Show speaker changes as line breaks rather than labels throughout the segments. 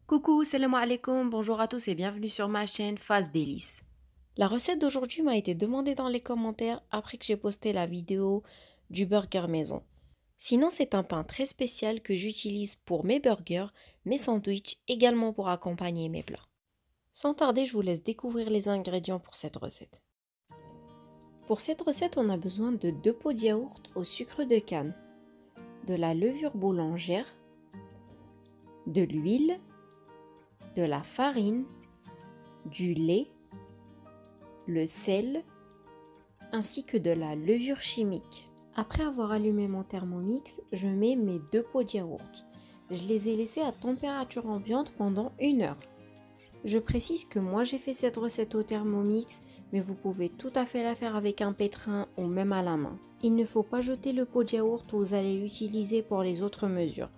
Coucou, salam alaikum, bonjour à tous et bienvenue sur ma chaîne Phase Délices. La recette d'aujourd'hui m'a été demandée dans les commentaires après que j'ai posté la vidéo du burger maison. Sinon, c'est un pain très spécial que j'utilise pour mes burgers, mes sandwichs, également pour accompagner mes plats. Sans tarder, je vous laisse découvrir les ingrédients pour cette recette. Pour cette recette, on a besoin de 2 pots de yaourt au sucre de canne, de la levure boulangère, de l'huile, de la farine, du lait, le sel, ainsi que de la levure chimique. Après avoir allumé mon Thermomix, je mets mes 2 pots de yaourt. Je les ai laissés à température ambiante pendant 1 heure. Je précise que moi j'ai fait cette recette au Thermomix, mais vous pouvez tout à fait la faire avec un pétrin ou même à la main. Il ne faut pas jeter le pot de yaourt que vous allez l'utiliser pour les autres mesures.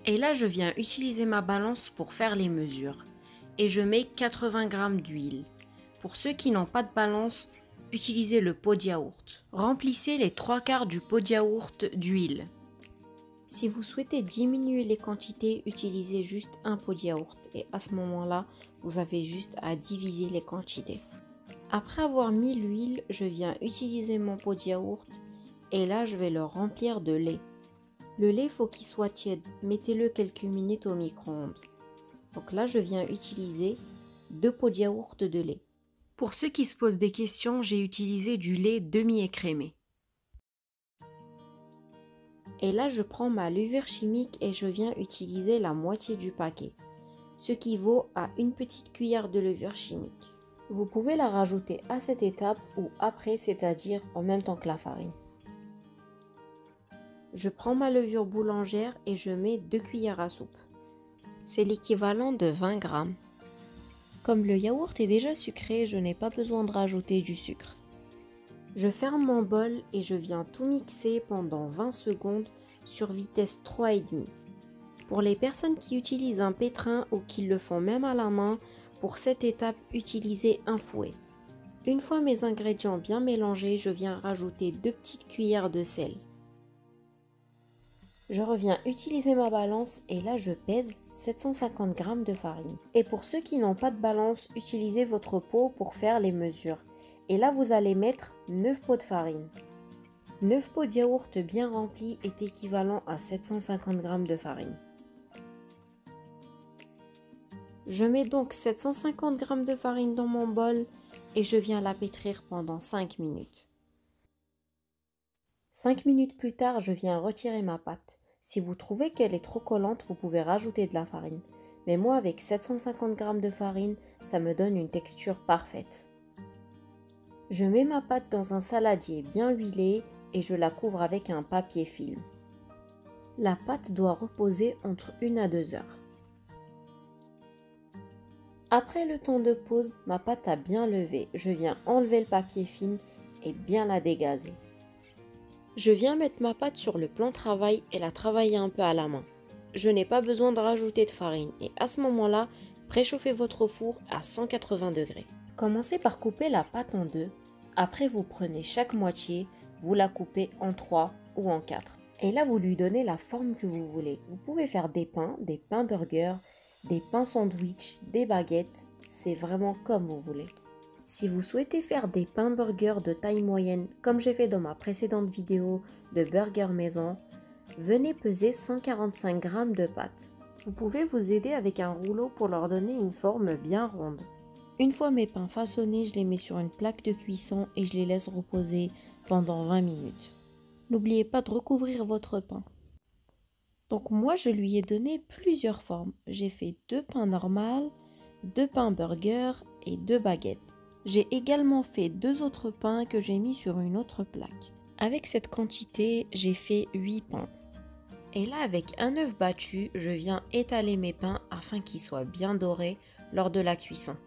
Et là je viens utiliser ma balance pour faire les mesures. Et je mets 80 g d'huile. Pour ceux qui n'ont pas de balance, utilisez le pot de yaourt. Remplissez les 3/4 du pot de yaourt d'huile. Si vous souhaitez diminuer les quantités, utilisez juste un pot de yaourt et à ce moment-là, vous avez juste à diviser les quantités. Après avoir mis l'huile, je viens utiliser mon pot de yaourt et là, je vais le remplir de lait. Le lait, faut qu'il soit tiède. Mettez-le quelques minutes au micro-ondes. Donc là, je viens utiliser 2 pots de yaourt de lait. Pour ceux qui se posent des questions, j'ai utilisé du lait demi-écrémé. Et là, je prends ma levure chimique et je viens utiliser la moitié du paquet, ce qui vaut à une petite cuillère de levure chimique. Vous pouvez la rajouter à cette étape ou après, c'est-à-dire en même temps que la farine. Je prends ma levure boulangère et je mets 2 cuillères à soupe. C'est l'équivalent de 20 g. Comme le yaourt est déjà sucré, je n'ai pas besoin de rajouter du sucre. Je ferme mon bol et je viens tout mixer pendant 20 secondes sur vitesse 3,5. Pour les personnes qui utilisent un pétrin ou qui le font même à la main, pour cette étape, utilisez un fouet. Une fois mes ingrédients bien mélangés, je viens rajouter 2 petites cuillères de sel. Je reviens utiliser ma balance et là je pèse 750 g de farine. Et pour ceux qui n'ont pas de balance, utilisez votre pot pour faire les mesures. Et là vous allez mettre 9 pots de farine. 9 pots de yaourt bien remplis est équivalent à 750 g de farine. Je mets donc 750 g de farine dans mon bol et je viens la pétrir pendant 5 minutes. 5 minutes plus tard, je viens retirer ma pâte. Si vous trouvez qu'elle est trop collante, vous pouvez rajouter de la farine. Mais moi, avec 750 g de farine, ça me donne une texture parfaite. Je mets ma pâte dans un saladier bien huilé et je la couvre avec un papier film. La pâte doit reposer entre 1 à 2 heures. Après le temps de pause, ma pâte a bien levé. Je viens enlever le papier film et bien la dégazer. Je viens mettre ma pâte sur le plan de travail et la travailler un peu à la main. Je n'ai pas besoin de rajouter de farine et à ce moment-là, préchauffez votre four à 180 degrés. Commencez par couper la pâte en deux. Après, vous prenez chaque moitié, vous la coupez en 3 ou en 4. Et là, vous lui donnez la forme que vous voulez. Vous pouvez faire des pains burgers, des pains sandwich, des baguettes. C'est vraiment comme vous voulez. Si vous souhaitez faire des pains burgers de taille moyenne, comme j'ai fait dans ma précédente vidéo de burger maison, venez peser 145 g de pâte. Vous pouvez vous aider avec un rouleau pour leur donner une forme bien ronde. Une fois mes pains façonnés, je les mets sur une plaque de cuisson et je les laisse reposer pendant 20 minutes. N'oubliez pas de recouvrir votre pain. Donc moi, je lui ai donné plusieurs formes. J'ai fait 2 pains normaux, 2 pains burgers et 2 baguettes. J'ai également fait 2 autres pains que j'ai mis sur une autre plaque. Avec cette quantité, j'ai fait 8 pains. Et là, avec un œuf battu, je viens étaler mes pains afin qu'ils soient bien dorés lors de la cuisson.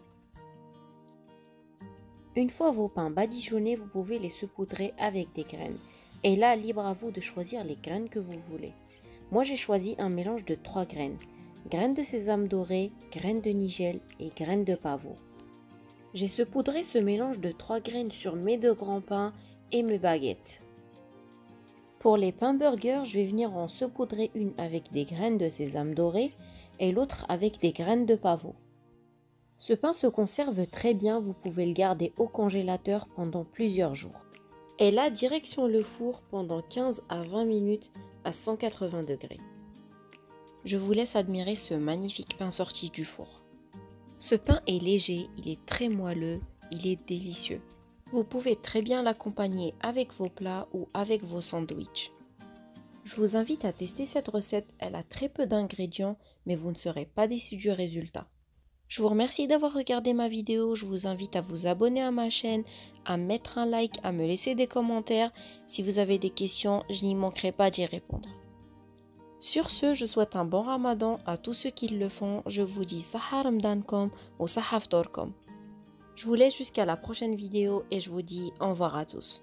Une fois vos pains badigeonnés, vous pouvez les saupoudrer avec des graines. Et là, libre à vous de choisir les graines que vous voulez. Moi, j'ai choisi un mélange de 3 graines. Graines de sésame doré, graines de nigel et graines de pavot. J'ai saupoudré ce mélange de 3 graines sur mes 2 grands pains et mes baguettes. Pour les pains burgers, je vais venir en saupoudrer une avec des graines de sésame doré et l'autre avec des graines de pavot. Ce pain se conserve très bien, vous pouvez le garder au congélateur pendant plusieurs jours. Et là, direction le four pendant 15 à 20 minutes à 180 degrés. Je vous laisse admirer ce magnifique pain sorti du four. Ce pain est léger, il est très moelleux, il est délicieux. Vous pouvez très bien l'accompagner avec vos plats ou avec vos sandwichs. Je vous invite à tester cette recette, elle a très peu d'ingrédients, mais vous ne serez pas déçus du résultat. Je vous remercie d'avoir regardé ma vidéo, je vous invite à vous abonner à ma chaîne, à mettre un like, à me laisser des commentaires. Si vous avez des questions, je n'y manquerai pas d'y répondre. Sur ce, je souhaite un bon ramadan à tous ceux qui le font. Je vous dis Sahar Ramadankom ou Sahaf Torkom. Je vous laisse jusqu'à la prochaine vidéo et je vous dis au revoir à tous.